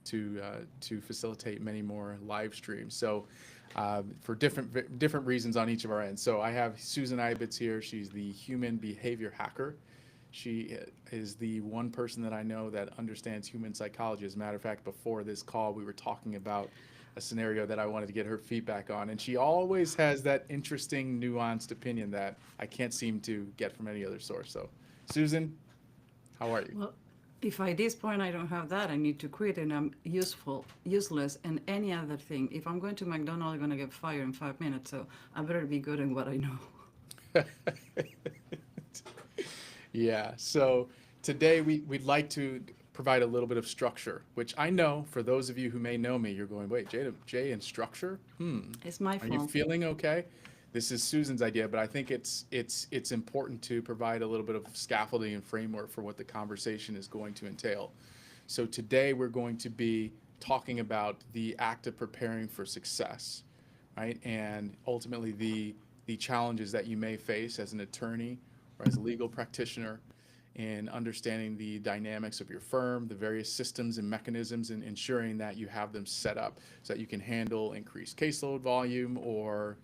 to facilitate many more live streams. So for different reasons on each of our ends. So I have Susan Ibitz here. She's the human behavior hacker. She is the one person that I know that understands human psychology. As a matter of fact, before this call, we were talking about a scenario that I wanted to get her feedback on. And she always has that interesting, nuanced opinion that I can't seem to get from any other source. So, Susan, how are you? Well, if at this point I don't have that, I need to quit and I'm useless, and any other thing. If I'm going to McDonald's, I'm going to get fired in 5 minutes. So I better be good in what I know. Yeah. So today we'd like to provide a little bit of structure, which I know for those of you who may know me, you're going, wait, Jay and structure? It's my Are you fault. feeling okay? This is Susan's idea, but I think it's important to provide a little bit of scaffolding and framework for what the conversation is going to entail. So today we're going to be talking about the act of preparing for success, right? And ultimately the challenges that you may face as an attorney or as a legal practitioner in understanding the dynamics of your firm, the various systems and mechanisms, and ensuring that you have them set up so that you can handle increased caseload volume or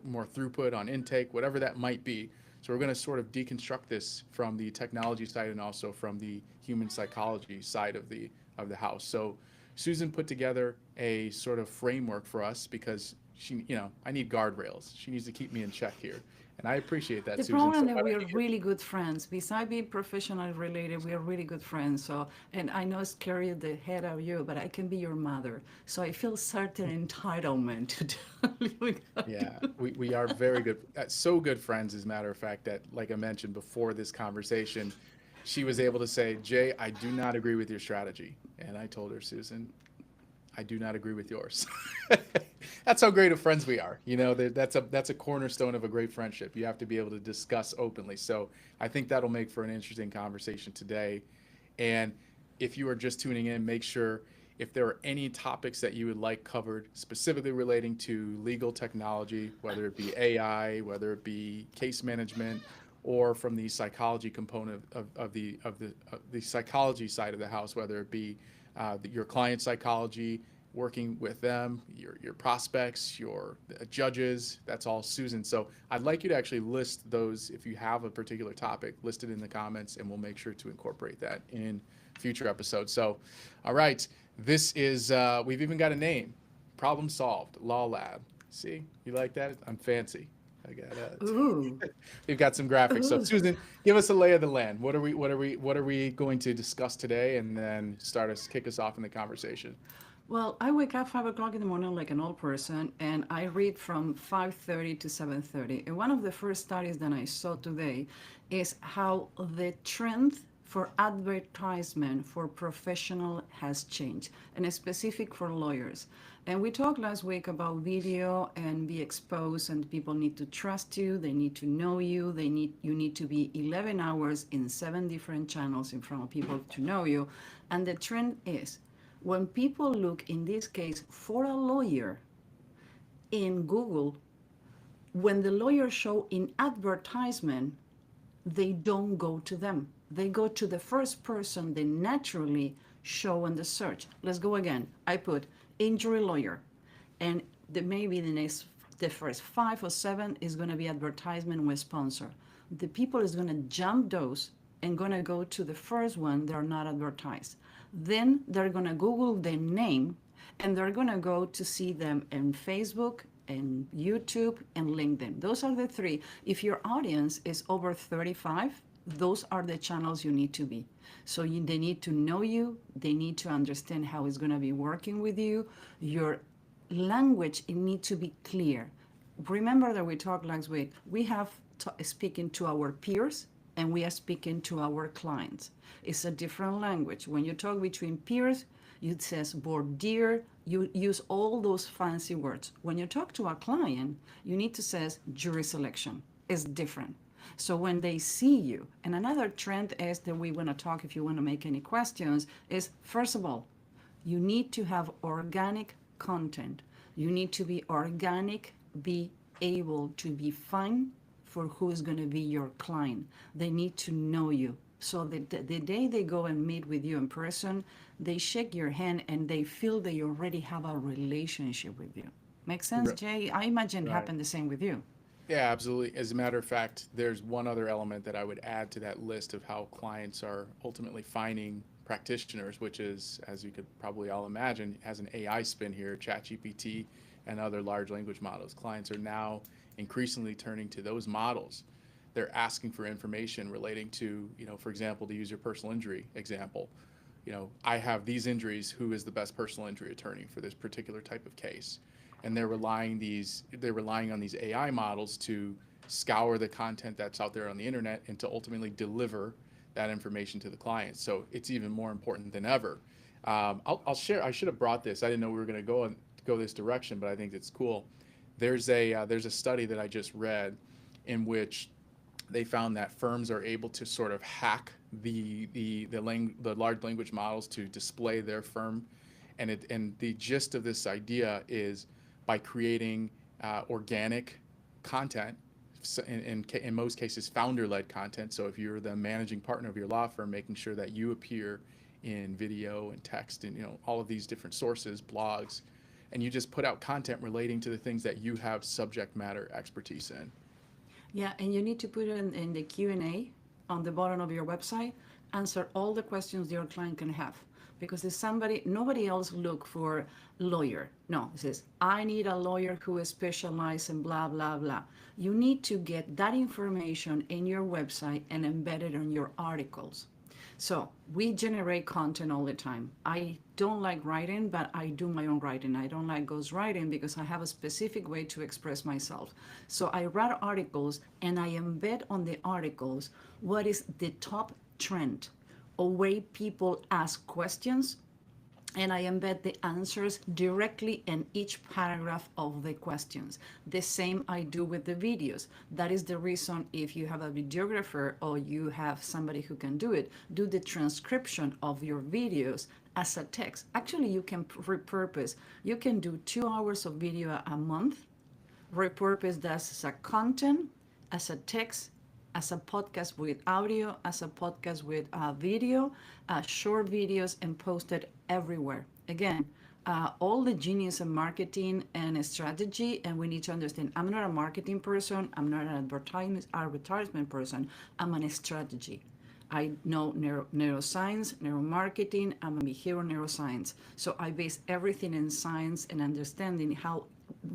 more throughput on intake, whatever that might be. So we're going to sort of deconstruct this from the technology side and also from the human psychology side of the house. So Susan put together a sort of framework for us because she, I need guardrails. She needs to keep me in check here. And I appreciate that, The Susan. So problem that why we don't are you really good friends. Besides being professional related, we are really good friends. So, and I know it's scary the head of you, but I can be your mother. So I feel certain entitlement to tell you. Yeah, we are very good, so good friends, as a matter of fact, that, like I mentioned before this conversation, she was able to say, Jay, I do not agree with your strategy. And I told her, Susan, I do not agree with yours. That's how great of friends we are. That's a cornerstone of a great friendship. You have to be able to discuss openly. So I think that'll make for an interesting conversation today. And if you are just tuning in, make sure if there are any topics that you would like covered specifically relating to legal technology, whether it be AI, whether it be case management, or from the psychology component of the psychology side of the house, whether it be your client psychology, working with them, your prospects, your judges. That's all Susan. So I'd like you to actually list those if you have a particular topic, list it in the comments, and we'll make sure to incorporate that in future episodes. So, all right, this is we've even got a name, Problem Solved Law Lab. See, you like that? I'm fancy. I got Ooh, we've got some graphics. So ooh. Susan, give us a lay of the land. What are we going to discuss today, and then kick us off in the conversation. Well, I wake up 5 o'clock in the morning like an old person, and I read from 5:30 to 7:30. And one of the first studies that I saw today is how the trend for advertisement for professional has changed, and it's specific for lawyers. And we talked last week about video and be exposed, and people need to trust you. They need to know you. You need to be 11 hours in 7 different channels in front of people to know you. And the trend is when people look, in this case, for a lawyer in Google, when the lawyers show in advertisement, they don't go to them. They go to the first person they naturally show in the search. Let's go again. I put injury lawyer, and maybe the first 5 or 7 is going to be advertisement with sponsor. The people is going to jump those and going to go to the first one that are not advertised. Then they're going to Google the name, and they're going to go to see them in Facebook and YouTube and LinkedIn. Those are the three. If your audience is over 35, those are the channels you need to be. So they need to know you. They need to understand how it's going to be working with you. Your language, it needs to be clear. Remember that we talked last week. We have speaking to our peers and we are speaking to our clients. It's a different language. When you talk between peers, you says board dear, you use all those fancy words. When you talk to a client, you need to says jury selection. It's different. So when they see you, and another trend is that we want to talk, if you want to make any questions, is first of all, you need to have organic content. You need to be organic, be able to be fun for who is going to be your client. They need to know you. So the day they go and meet with you in person, they shake your hand and they feel they already have a relationship with you. Make sense, R- Jay? I imagine it Right. happened the same with you. Yeah, absolutely. As a matter of fact, there's one other element that I would add to that list of how clients are ultimately finding practitioners, which is, as you could probably all imagine, has an AI spin here, ChatGPT and other large language models. Clients are now increasingly turning to those models. They're asking for information relating to, for example, to use your personal injury example. I have these injuries. Who is the best personal injury attorney for this particular type of case? And they're relying on these AI models to scour the content that's out there on the internet and to ultimately deliver that information to the client. So it's even more important than ever. I'll share. I should have brought this. I didn't know we were going to go this direction, but I think it's cool. There's a study that I just read in which they found that firms are able to sort of hack the large language models to display their firm, and the gist of this idea is by creating organic content, in most cases founder-led content. So if you're the managing partner of your law firm, making sure that you appear in video and text and all of these different sources, blogs, and you just put out content relating to the things that you have subject matter expertise in. Yeah, and you need to put in the Q&A on the bottom of your website, answer all the questions your client can have. Because if nobody else look for lawyer. No, it says, I need a lawyer who is specialized in blah, blah, blah. You need to get that information in your website and embed it in your articles. So we generate content all the time. I don't like writing, but I do my own writing. I don't like ghost writing because I have a specific way to express myself. So I write articles and I embed on the articles what is the top trend or way people ask questions, and I embed the answers directly in each paragraph of the questions. The same I do with the videos. That is the reason if you have a videographer or you have somebody who can do it, do the transcription of your videos as a text. Actually, you can repurpose. You can do 2 hours of video a month, repurpose that as a content, as a text, as a podcast with audio, as a podcast with video, short videos, and post it everywhere. Again, all the genius in marketing and strategy, and we need to understand I'm not a marketing person, I'm not an advertisement person, I'm a strategy. I know neuroscience, neuromarketing, I'm a behavioral neuroscience. So I base everything in science and understanding how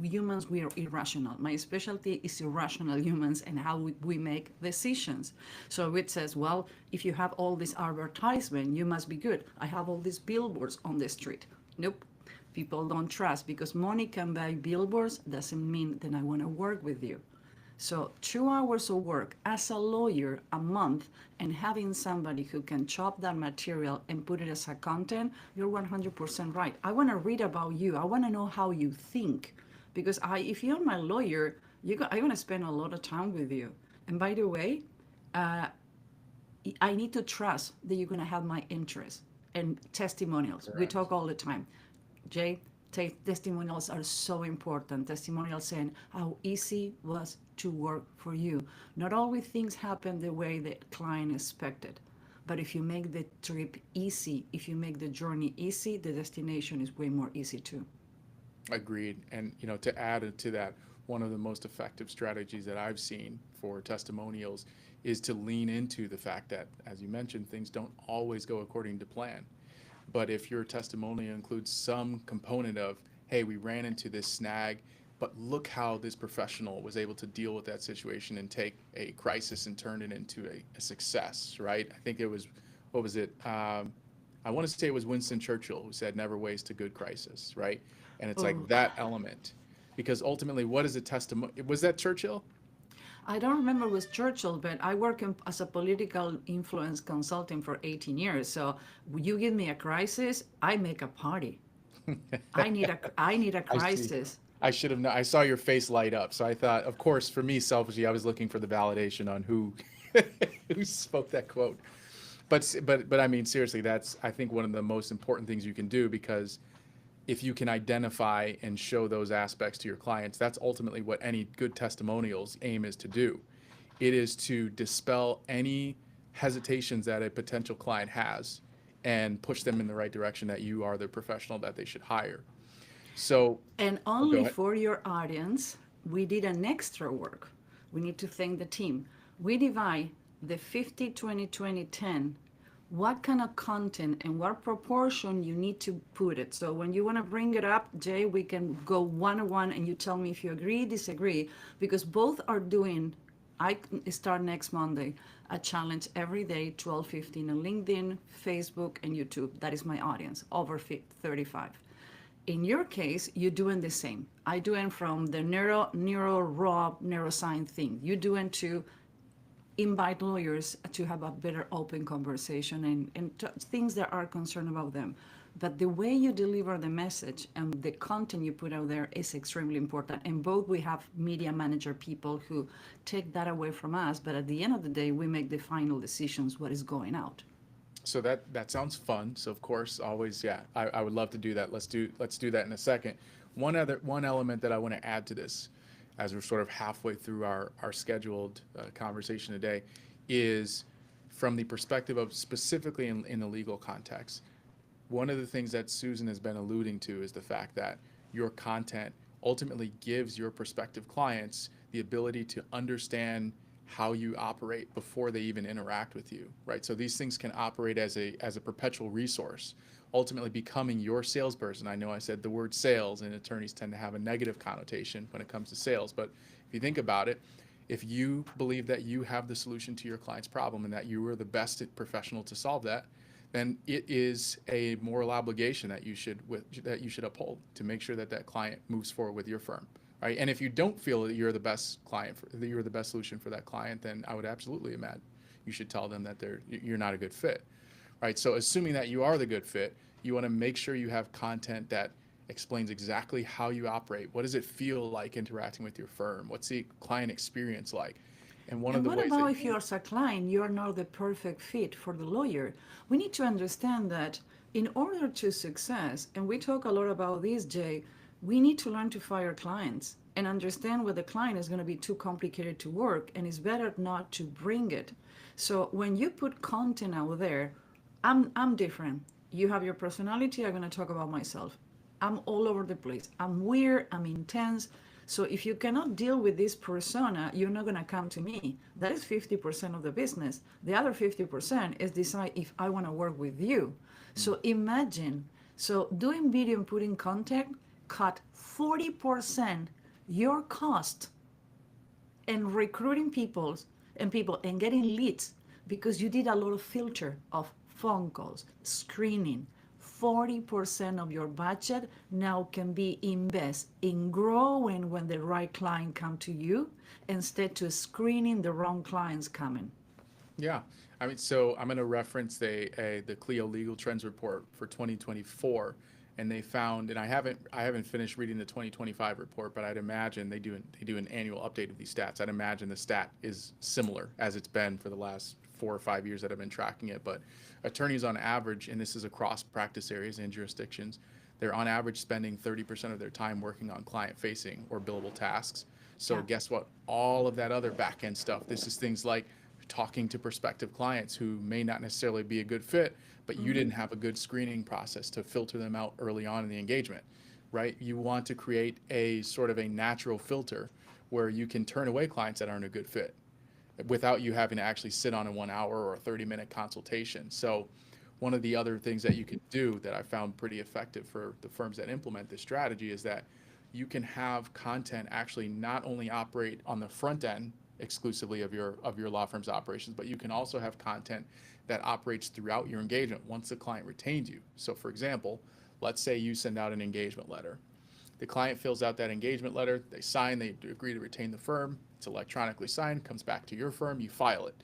humans, we are irrational. My specialty is irrational humans and how we make decisions. So it says, well, if you have all this advertisement, you must be good. I have all these billboards on the street. Nope. People don't trust because money can buy billboards doesn't mean that I want to work with you. So 2 hours of work as a lawyer a month and having somebody who can chop that material and put it as a content, you're 100% right. I want to read about you. I want to know how you think. Because if you're my lawyer, I'm going to spend a lot of time with you. And by the way, I need to trust that you're going to have my interest and testimonials. We Correct. talk all the time. Jay, testimonials are so important. Testimonials saying how easy was to work for you. Not always things happen the way the client expected. But if you make the trip easy, if you make the journey easy, the destination is way more easy too. Agreed. And to add to that, one of the most effective strategies that I've seen for testimonials is to lean into the fact that, as you mentioned, things don't always go according to plan. But if your testimonial includes some component of, hey, we ran into this snag, but look how this professional was able to deal with that situation and take a crisis and turn it into a success, right? I think it was, what was it? I want to say it was Winston Churchill who said, never waste a good crisis, right? And it's like Oh, that element. Because ultimately, what is a testimony? Was that Churchill? I don't remember with Churchill, but I work as a political influence consultant for 18 years. So you give me a crisis, I make a party. I need a I see. crisis. I should have known. I saw your face light up, so I thought, of course, for me, selfishly, I was looking for the validation on who who spoke that quote. But I mean, seriously, that's I think one of the most important things you can do, because if you can identify and show those aspects to your clients, that's ultimately what any good testimonials aim is to do. It is to dispel any hesitations that a potential client has and push them in the right direction that you are the professional that they should hire. So, And oh, go only ahead. for your audience, we did an extra work. We need to thank the team. We divide the 50, 20, 20, 10. What kind of content and what proportion you need to put it. So when you want to bring it up, Jay, we can go one on one and you tell me if you agree, disagree, because both are doing. I start next Monday a challenge every day, 12:15 on LinkedIn, Facebook, and YouTube. That is my audience, over 35. In your case, you're doing the same. I doing from the raw neuroscience thing. You doing to invite lawyers to have a better open conversation and things that are concerned about them. But the way you deliver the message and the content you put out there is extremely important. And both we have media manager people who take that away from us, but at the end of the day, we make the final decisions what is going out. So that sounds fun. So of course, always, yeah, I would love to do that. Let's do that in a second. One element that I want to add to this, as we're sort of halfway through our scheduled conversation today, is from the perspective of specifically in the legal context. One of the things that Susan has been alluding to is the fact that your content ultimately gives your prospective clients the ability to understand how you operate before they even interact with you, right? So these things can operate as a perpetual resource, ultimately becoming your salesperson. I know I said the word sales, and attorneys tend to have a negative connotation when it comes to sales, but if you think about it, if you believe that you have the solution to your client's problem and that you are the best professional to solve that, then it is a moral obligation that you should uphold to make sure that that client moves forward with your firm. Right? And if you don't feel that you're the best that you're the best solution for that client, then I would absolutely imagine you should tell them that you're not a good fit, right? So assuming that you are the good fit, you want to make sure you have content that explains exactly how you operate. What does it feel like interacting with your firm? What's the client experience like? And one of And the what ways about that if you're a client, you're not the perfect fit for the lawyer? We need to understand that in order to success, and we talk a lot about this, Jay, we need to learn to fire clients and understand where the client is going to be too complicated to work, and it's better not to bring it. So when you put content out there, I'm different. You have your personality. I'm going to talk about myself. I'm all over the place. I'm weird. I'm intense. So if you cannot deal with this persona, you're not going to come to me. That is 50% of the business. The other 50% is decide if I want to work with you. So imagine, so doing video and putting content cut 40% your cost and recruiting people and getting leads because you did a lot of filter of phone calls, screening. 40% of your budget now can be invest in growing when the right client come to you instead to screening the wrong clients coming. Yeah, I mean, so I'm going to reference the Clio Legal Trends report for 2024, and they found, and I haven't finished reading the 2025 report, but I'd imagine they do an annual update of these stats. I'd imagine the stat is similar as it's been for the last 4 or 5 years that I've been tracking it. But attorneys on average, and this is across practice areas and jurisdictions, they're on average spending 30% of their time working on client-facing or billable tasks. So Yeah. guess what? All of that other back-end stuff. This is things like talking to prospective clients who may not necessarily be a good fit, but you didn't have a good screening process to filter them out early on in the engagement, right? You want to create a sort of a natural filter where you can turn away clients that aren't a good fit without you having to actually sit on a 1 hour or a 30-minute consultation. So one of the other things that you can do that I found pretty effective for the firms that implement this strategy is that you can have content actually not only operate on the front end exclusively of your law firm's operations, but you can also have content that operates throughout your engagement once the client retains you. So for example, let's say you send out an engagement letter. The client fills out that engagement letter, they sign, they agree to retain the firm, it's electronically signed, comes back to your firm, you file it.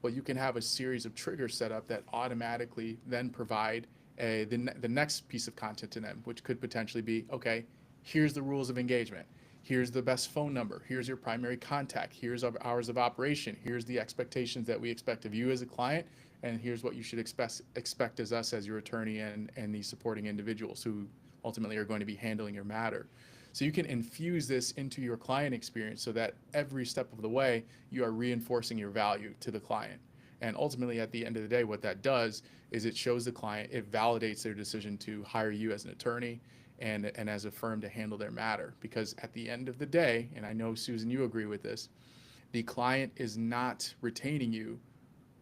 Well, you can have a series of triggers set up that automatically then provide the next piece of content to them, which could potentially be, okay, here's the rules of engagement. Here's the best phone number. Here's your primary contact. Here's our hours of operation. Here's the expectations that we expect of you as a client. And here's what you should expect as us as your attorney and the supporting individuals who ultimately are going to be handling your matter. So you can infuse this into your client experience so that every step of the way you are reinforcing your value to the client. And ultimately, at the end of the day, what that does is it shows the client, it validates their decision to hire you as an attorney and as a firm to handle their matter. Because at the end of the day, and I know, Susan, you agree with this, the client is not retaining you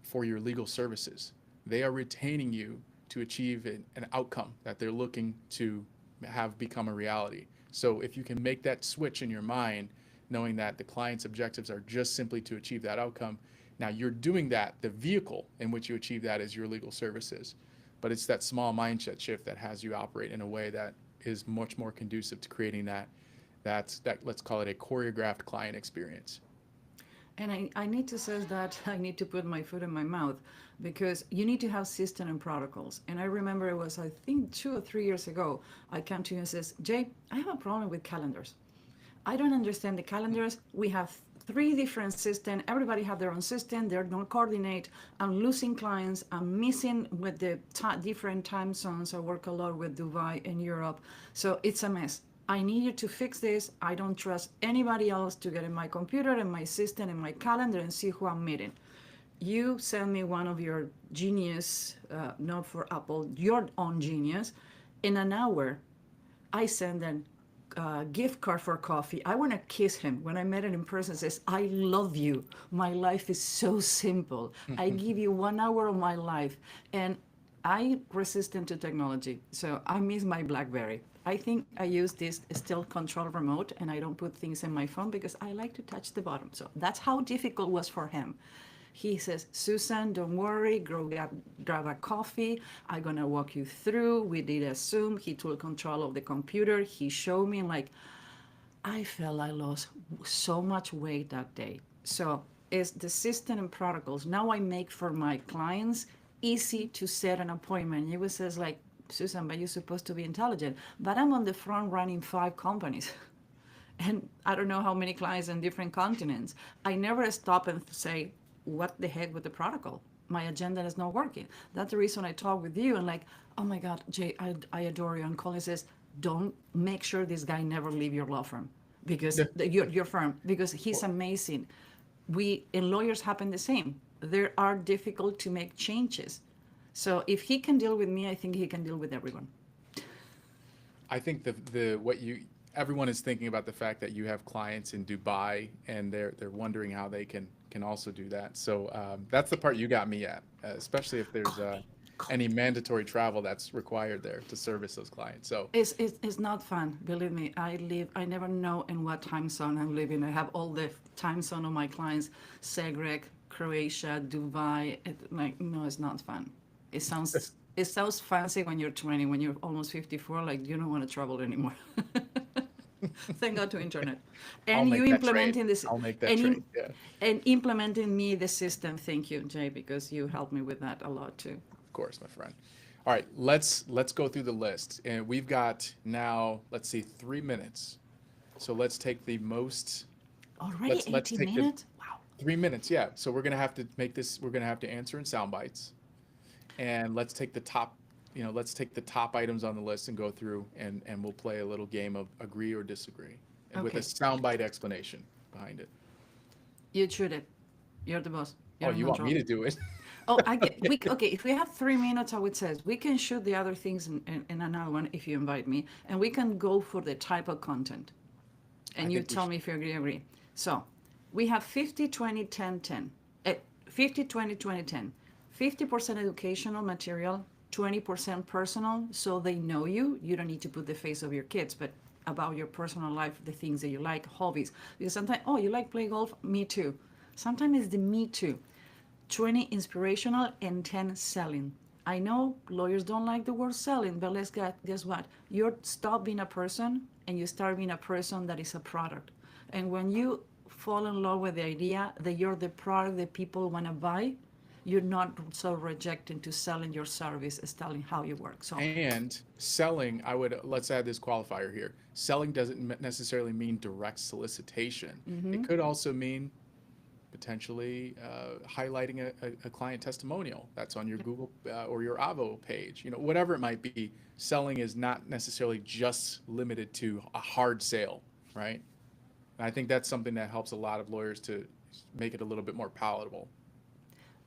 for your legal services. They are retaining you to achieve an outcome that they're looking to have become a reality. So if you can make that switch in your mind, knowing that the client's objectives are just simply to achieve that outcome, now you're doing that. The vehicle in which you achieve that is your legal services. But it's that small mindset shift that has you operate in a way that is much more conducive to creating that let's call it a choreographed client experience. And I need to say that I need to put my foot in my mouth because you need to have system and protocols. And I remember it was, I think, 2 or 3 years ago, I came to you and says, Jay, I have a problem with calendars. I don't understand the calendars. We have 3 different systems. Everybody have their own system. They don't coordinate. I'm losing clients. I'm missing with the different time zones. I work a lot with Dubai and Europe. So it's a mess. I need you to fix this. I don't trust anybody else to get in my computer and my system and my calendar and see who I'm meeting. You send me one of your genius, not for Apple, your own genius. In an hour, I send an gift card for coffee. I want to kiss him. When I met him in person, says, I love you. My life is so simple. I give you 1 hour of my life. And I resistant to technology. So I miss my BlackBerry. I think I use this still control remote and I don't put things in my phone because I like to touch the bottom. So that's how difficult it was for him. He says, Susan, don't worry, go grab a coffee. I'm gonna walk you through. We did a Zoom. He took control of the computer. He showed me like, I felt I lost so much weight that day. So it's the system and protocols. Now I make for my clients easy to set an appointment. He was says like, Susan, but you're supposed to be intelligent. But I'm on the front running 5 companies. And I don't know how many clients in different continents. I never stop and say, what the heck with the protocol? My agenda is not working. That's the reason I talk with you and like, oh my God, Jay, I adore you. And Colin says, don't make sure this guy never leave your law firm because Yeah. your firm, because he's amazing. We and lawyers happen the same. They are difficult to make changes. So if he can deal with me, I think he can deal with everyone. I think the what you everyone is thinking about the fact that you have clients in Dubai and they're wondering how they can also do that. So that's the part you got me at, especially if there's any mandatory travel that's required there to service those clients. So It's not fun, believe me. I never know in what time zone I'm living. I have all the time zone of my clients, Zagreb, Croatia, Dubai. Like, no, it's not fun. It sounds fancy when you're 20, when you're almost 54, like you don't want to travel anymore. Thank God to internet. I'll And you make that trade. implementing this I'll make that and trade. Yeah. and implementing me the system. Thank you, Jay, because you helped me with that a lot too. Of course, my friend. All right, let's go through the list. And we've got now, let's see, 3 minutes. So let's take the most Already let's 18 take the minutes? Wow. 3 minutes, yeah. So we're gonna have to make this, we're gonna have to answer in sound bites. And let's take the top, let's take the top items on the list and go through and we'll play a little game of agree or disagree. And with a Okay. soundbite explanation behind it. You shoot it. You're the boss. Oh, You're in you want me control. to do it? Oh, I get. Okay. If we have 3 minutes, I would say we can shoot the other things in another one if you invite me, and we can go for the type of content, I and you think we tell should. me if you agree. So, we have 50, 20, 10, 10. 50, 20, 20, 10. 50% educational material, 20% personal, so they know you. You don't need to put the face of your kids, but about your personal life, the things that you like, hobbies. Because sometimes, oh, you like play golf? Me too. Sometimes it's the me too. 20 inspirational and 10 selling. I know lawyers don't like the word selling, but guess what? You stop being a person and you start being a person that is a product. And when you fall in love with the idea that you're the product that people want to buy, you're not so rejecting to selling your service as telling how you work. So And selling, let's add this qualifier here. Selling doesn't necessarily mean direct solicitation. It could also mean potentially highlighting a client testimonial that's on your Google or your Avo page. Whatever it might be, selling is not necessarily just limited to a hard sale, right? And I think that's something that helps a lot of lawyers to make it a little bit more palatable.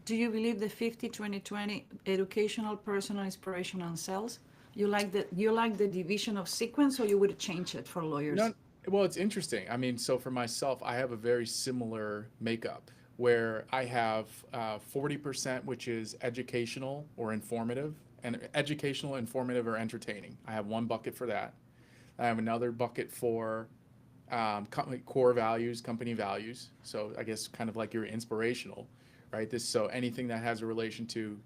do you believe the 50-20-20 educational, personal, inspirational, and sales? You like the division of sequence, or you would change it for lawyers? No, well, it's interesting. I mean, so for myself, I have a very similar makeup where I have 40%, which is educational or informative, and educational, informative, or entertaining. I have one bucket for that. I have another bucket for company core values, company values. So I guess kind of like your inspirational, right? This so anything that has a relation to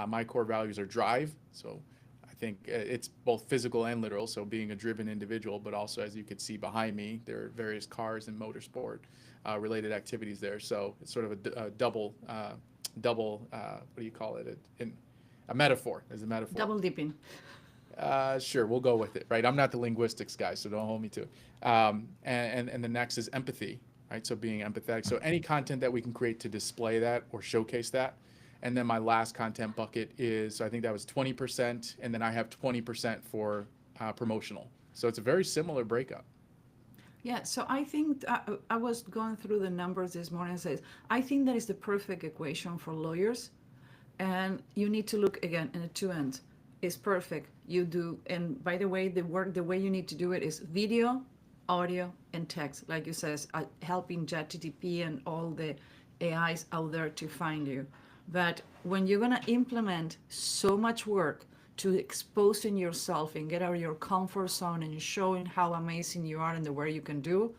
my core values are drive. So I think it's both physical and literal. So being a driven individual, but also as you could see behind me, there are various cars and motorsport related activities there. So it's sort of a double. What do you call it? A metaphor. As a metaphor. Double dipping. Sure, we'll go with it, right? I'm not the linguistics guy, so don't hold me to it. And the next is empathy, right? So being empathetic. So any content that we can create to display that or showcase that. And then my last content bucket is, so I think that was 20%, and then I have 20% for promotional. So it's a very similar breakup. Yeah, so I think I was going through the numbers this morning and says, I think that is the perfect equation for lawyers. And you need to look again in the two ends. It's perfect. You do, and by the way, the way you need to do it is video, audio, and text. Like you says, helping ChatGPT and all the AIs out there to find you. But when you're gonna implement so much work to exposing yourself and get out of your comfort zone and showing how amazing you are and the work you can do,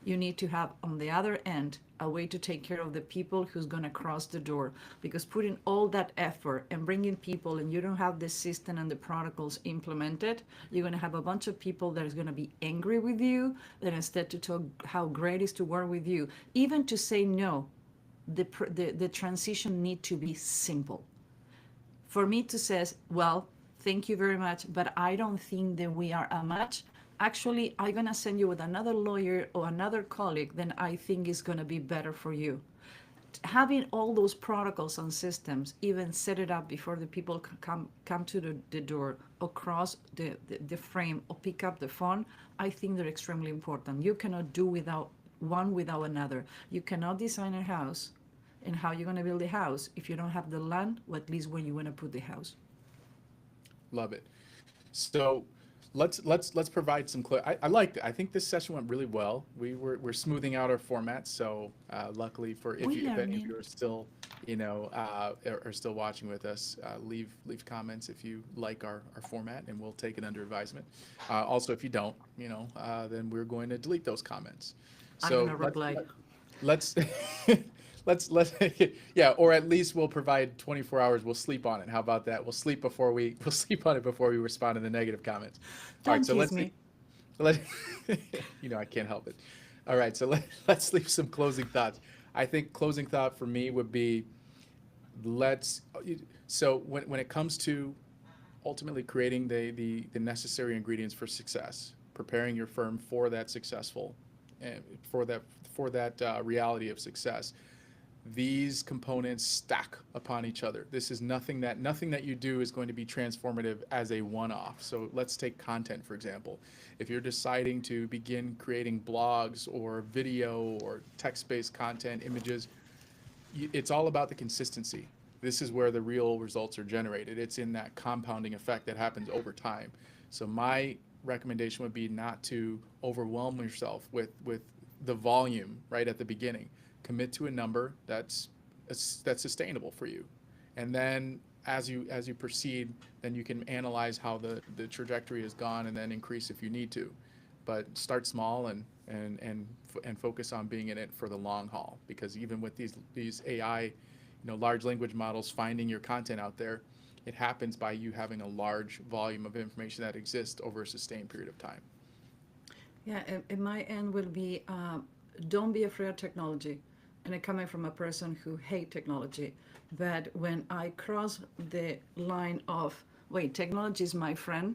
you need to have on the other end a way to take care of the people who's going to cross the door, because putting all that effort and bringing people and you don't have the system and the protocols implemented, you're going to have a bunch of people that is going to be angry with you, that instead to talk how great it is to work with you, even to say no, the transition need to be simple. For me to says, well, thank you very much, but I don't think that we are a match. Actually, I'm gonna send you with another lawyer or another colleague, then I think is gonna be better for you. Having all those protocols and systems, even set it up before the people come to the door or cross the frame or pick up the phone, I think they're extremely important. You cannot do without one without another. You cannot design a house and how you're gonna build a house if you don't have the land, or at least where you wanna put the house. Love it. So let's provide some clear. I liked it. I think this session went really well. We're smoothing out our format. So luckily for if any of you are still are still watching with us, leave comments if you like our format, and we'll take it under advisement. Also, if you don't, then we're going to delete those comments. So I'm gonna reply. Let's let's yeah, or at least we'll provide 24 hours. We'll sleep on it. How about that? We'll sleep on it before we respond to the negative comments. All right, so Don't tease me. let I can't help it. All right, so let's leave some closing thoughts. I think closing thought for me would be so when it comes to ultimately creating the necessary ingredients for success, preparing your firm for that successful and for that reality of success, these components stack upon each other. This is nothing that you do is going to be transformative as a one-off. So let's take content, for example. If you're deciding to begin creating blogs or video or text-based content, images, it's all about the consistency. This is where the real results are generated. It's in that compounding effect that happens over time. So my recommendation would be not to overwhelm yourself with the volume right at the beginning. Commit to a number that's sustainable for you, and then as you proceed, then you can analyze how the trajectory has gone, and then increase if you need to. But start small and focus on being in it for the long haul, because even with these AI, large language models finding your content out there, it happens by you having a large volume of information that exists over a sustained period of time. Yeah, in my end will be don't be afraid of technology. And I'm coming from a person who hate technology. But when I cross the line of, wait, technology is my friend,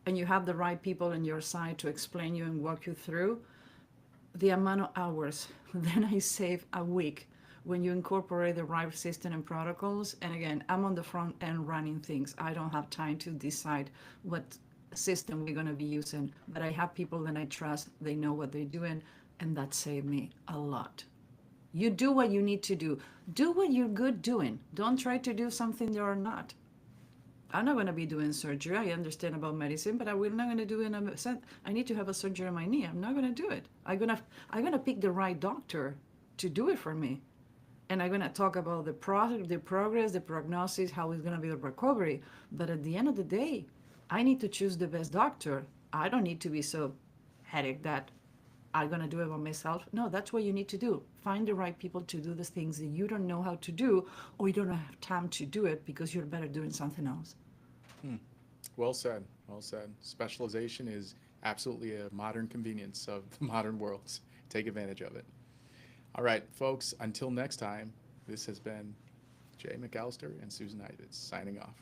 and you have the right people on your side to explain you and walk you through, the amount of hours then I save a week when you incorporate the right system and protocols. And again, I'm on the front end running things. I don't have time to decide what system we're going to be using, but I have people that I trust, they know what they're doing, and that saved me a lot. You do what you need to do. Do what you're good doing. Don't try to do something you're not. I'm not going to be doing surgery. I understand about medicine, but I'm not going to do it. I need to have a surgery on my knee. I'm not going to do it. I'm gonna pick the right doctor to do it for me, and I'm going to talk about the progress, the prognosis, how it's going to be the recovery. But at the end of the day, I need to choose the best doctor. I don't need to be so headache that I'm going to do it by myself. No, that's what you need to do. Find the right people to do the things that you don't know how to do, or you don't have time to do it because you're better doing something else. Well said. Well said. Specialization is absolutely a modern convenience of the modern world. Take advantage of it. All right, folks, until next time, this has been Jay McAllister and Susan Ivitz signing off.